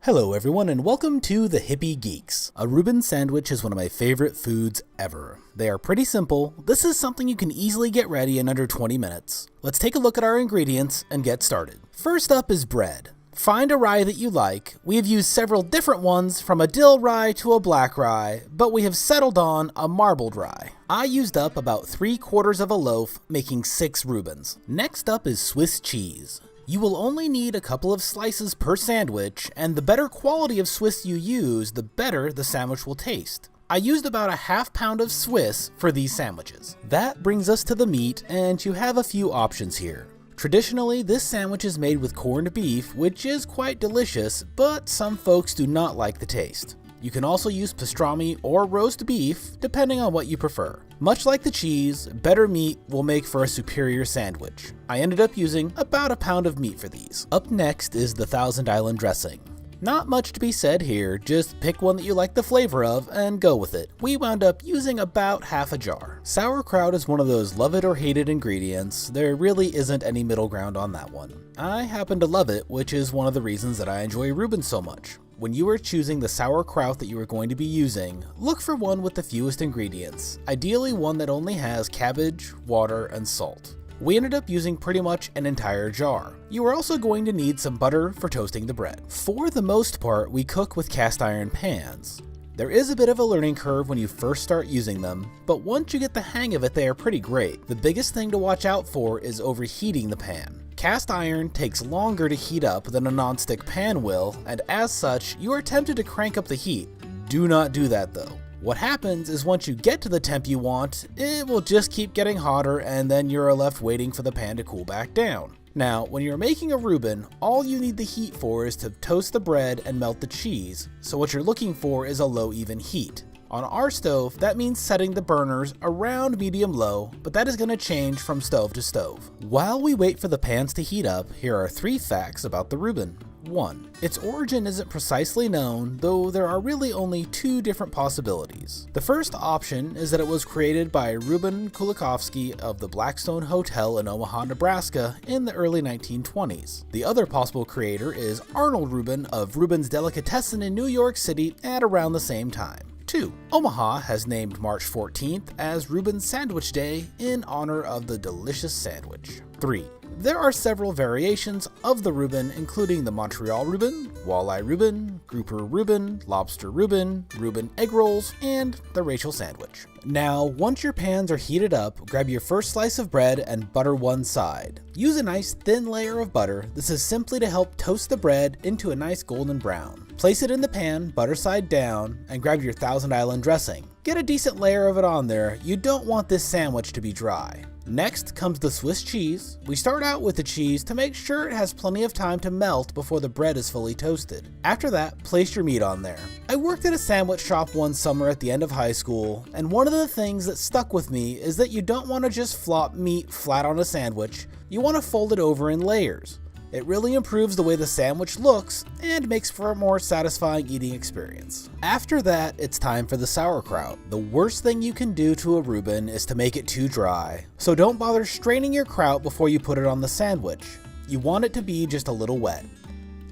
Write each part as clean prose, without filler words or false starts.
Hello everyone and welcome to the Hippie Geeks. A Reuben sandwich is one of my favorite foods ever. They are pretty simple. This is something you can easily get ready in under 20 minutes. Let's take a look at our ingredients and get started. First up is bread. Find a rye that you like. We have used several different ones from a dill rye to a black rye, but we have settled on a marbled rye. I used up about 3/4 of a loaf, making 6 Reubens. Next up is Swiss cheese. You will only need a couple of slices per sandwich, and the better quality of Swiss you use, the better the sandwich will taste. I used about a ½ pound of Swiss for these sandwiches. That brings us to the meat, and you have a few options here. Traditionally, this sandwich is made with corned beef, which is quite delicious, but some folks do not like the taste. You can also use pastrami or roast beef, depending on what you prefer. Much like the cheese, better meat will make for a superior sandwich. I ended up using about a pound of meat for these. Up next is the Thousand Island dressing. Not much to be said here, just pick one that you like the flavor of and go with it. We wound up using about half a jar. Sauerkraut is one of those love it or hate it ingredients. There really isn't any middle ground on that one. I happen to love it, which is one of the reasons that I enjoy Reuben so much. When you are choosing the sauerkraut that you are going to be using, look for one with the fewest ingredients, ideally one that only has cabbage, water, and salt. We ended up using pretty much an entire jar. You are also going to need some butter for toasting the bread. For the most part, we cook with cast iron pans. There is a bit of a learning curve when you first start using them, but once you get the hang of it, they are pretty great. The biggest thing to watch out for is overheating the pan. Cast iron takes longer to heat up than a non-stick pan will, and as such, you are tempted to crank up the heat. Do not do that though. What happens is once you get to the temp you want, it will just keep getting hotter and then you're left waiting for the pan to cool back down. Now, when you're making a Reuben, all you need the heat for is to toast the bread and melt the cheese, so what you're looking for is a low even heat. On our stove, that means setting the burners around medium-low, but that is going to change from stove to stove. While we wait for the pans to heat up, here are 3 facts about the Reuben. 1. Its origin isn't precisely known, though there are really only 2 different possibilities. The first option is that it was created by Reuben Kulikovsky of the Blackstone Hotel in Omaha, Nebraska in the early 1920s. The other possible creator is Arnold Reuben of Reuben's Delicatessen in New York City at around the same time. 2. Omaha has named March 14th as Reuben Sandwich Day in honor of the delicious sandwich. 3. There are several variations of the Reuben, including the Montreal Reuben, Walleye Reuben, Grouper Reuben, Lobster Reuben, Reuben Egg Rolls, and the Rachel Sandwich. Now, once your pans are heated up, grab your first slice of bread and butter one side. Use a nice thin layer of butter. This is simply to help toast the bread into a nice golden brown. Place it in the pan, butter side down, and grab your Thousand Island dressing. Get a decent layer of it on there. You don't want this sandwich to be dry. Next comes the Swiss cheese. We start out with the cheese to make sure it has plenty of time to melt before the bread is fully toasted. After that, place your meat on there. I worked at a sandwich shop one summer at the end of high school, and one of the things that stuck with me is that you don't want to just flop meat flat on a sandwich, you want to fold it over in layers. It really improves the way the sandwich looks and makes for a more satisfying eating experience. After that, it's time for the sauerkraut. The worst thing you can do to a Reuben is to make it too dry. So don't bother straining your kraut before you put it on the sandwich. You want it to be just a little wet.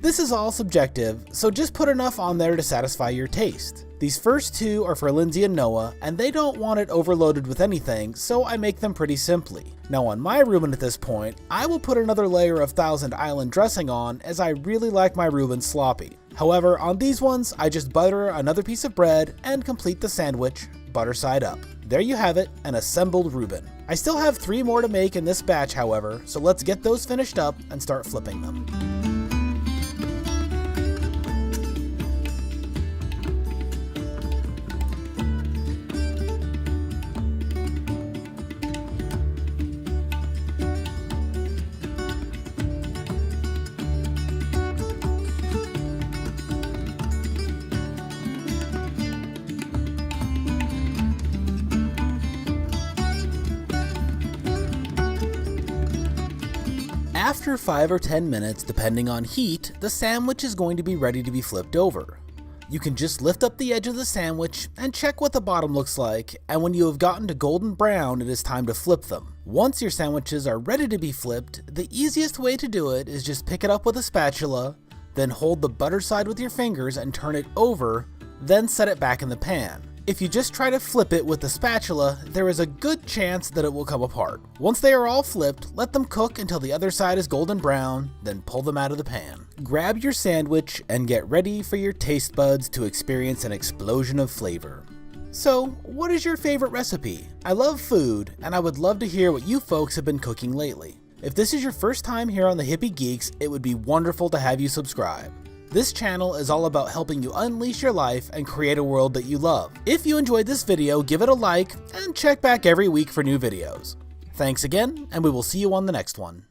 This is all subjective, so just put enough on there to satisfy your taste. These first 2 are for Lindsay and Noah, and they don't want it overloaded with anything, so I make them pretty simply. Now on my Reuben at this point, I will put another layer of Thousand Island dressing on as I really like my Reuben sloppy. However, on these ones, I just butter another piece of bread and complete the sandwich, butter side up. There you have it, an assembled Reuben. I still have 3 more to make in this batch, however, so let's get those finished up and start flipping them. After 5 or 10 minutes, depending on heat, the sandwich is going to be ready to be flipped over. You can just lift up the edge of the sandwich and check what the bottom looks like, and when you have gotten to golden brown, it is time to flip them. Once your sandwiches are ready to be flipped, the easiest way to do it is just pick it up with a spatula, Then hold the butter side with your fingers and turn it over, then set it back in the pan. If you just try to flip it with the spatula, there is a good chance that it will come apart. Once they are all flipped, let them cook until the other side is golden brown, then pull them out of the pan. Grab your sandwich and get ready for your taste buds to experience an explosion of flavor. So, what is your favorite recipe? I love food, and I would love to hear what you folks have been cooking lately. If this is your first time here on the Hippie Geeks, it would be wonderful to have you subscribe. This channel is all about helping you unleash your life and create a world that you love. If you enjoyed this video, give it a like, and check back every week for new videos. Thanks again, and we will see you on the next one.